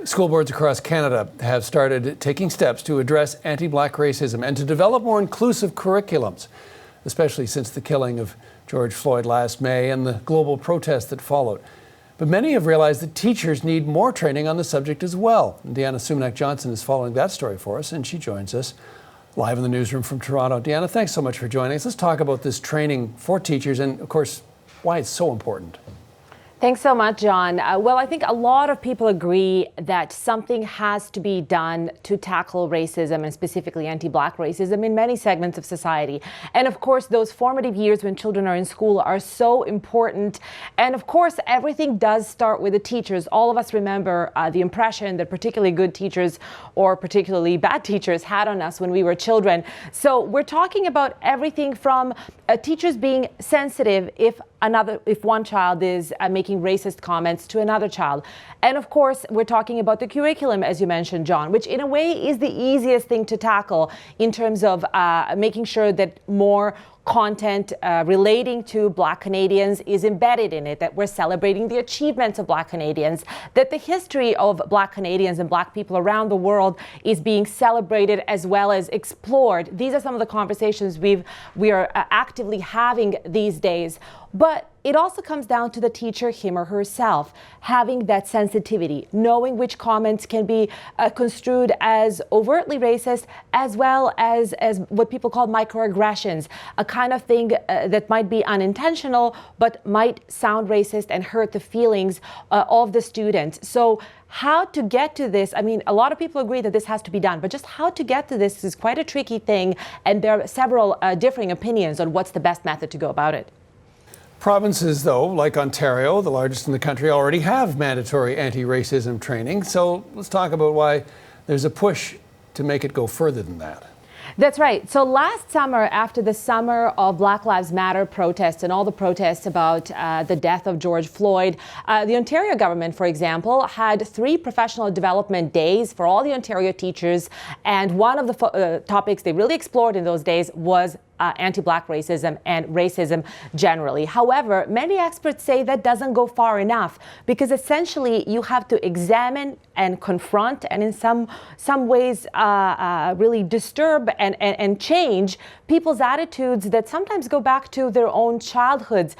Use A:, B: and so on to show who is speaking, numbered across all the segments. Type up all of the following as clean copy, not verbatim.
A: School boards across Canada have started taking steps to address anti-black racism and to develop more inclusive curriculums, especially since the killing of George Floyd last May and the global protest that followed. But many have realized that teachers need more training on the subject as well. Deanna Sumanak-Johnson is following that story for us, and she joins us live in the newsroom from Toronto. Deanna, thanks so much for joining us. Let's talk about this training for teachers and, of course, why it's so important.
B: Thanks so much, John. Well, I think a lot of people agree that something has to be done to tackle racism and specifically anti-black racism in many segments of society. And of course, those formative years when children are in school are so important. And of course, everything does start with the teachers. All of us remember the impression that particularly good teachers or particularly bad teachers had on us when we were children. So we're talking about everything from teachers being sensitive if one child is making racist comments to another child. And of course, we're talking about the curriculum, as you mentioned, John, which in a way is the easiest thing to tackle in terms of making sure that more content relating to Black Canadians is embedded in it, that we're celebrating the achievements of Black Canadians, that the history of Black Canadians and Black people around the world is being celebrated as well as explored. These are some of the conversations we are actively having these days. But it also comes down to the teacher, him or herself, having that sensitivity, knowing which comments can be construed as overtly racist, as well as what people call microaggressions, a kind of thing that might be unintentional, but might sound racist and hurt the feelings of the student. So how to get to this, I mean, a lot of people agree that this has to be done, but just how to get to this is quite a tricky thing, and there are several differing opinions on what's the best method to go about it.
A: Provinces, though, like Ontario, the largest in the country, already have mandatory anti-racism training. So let's talk about why there's a push to make it go further than that.
B: That's right. So last summer, after the summer of Black Lives Matter protests and all the protests about the death of George Floyd, the Ontario government, for example, had 3 professional development days for all the Ontario teachers. And one of the topics they really explored in those days was anti-Black racism and racism generally. However, many experts say that doesn't go far enough because essentially you have to examine and confront and in some ways really disturb and change people's attitudes that sometimes go back to their own childhoods.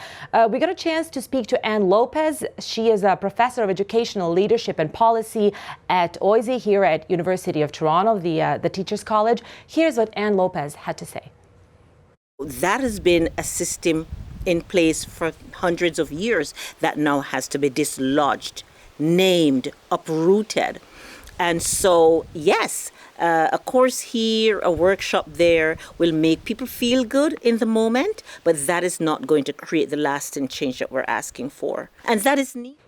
B: We got a chance to speak to Anne Lopez. She is a professor of educational leadership and policy at OISE here at University of Toronto, the Teachers College. Here's what Anne Lopez had to say.
C: That has been a system in place for hundreds of years that now has to be dislodged, named, uprooted. And so, yes, a course here, a workshop there will make people feel good in the moment, but that is not going to create the lasting change that we're asking for. And that is neat.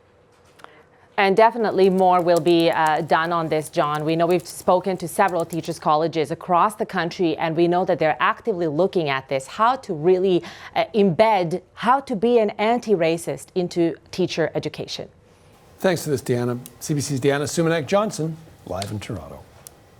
B: And definitely more will be done on this, John. We know we've spoken to several teachers' colleges across the country, and we know that they're actively looking at this, how to really embed how to be an anti-racist into teacher education.
A: Thanks for this, Deanna. CBC's Deanna Sumanak-Johnson, live in Toronto.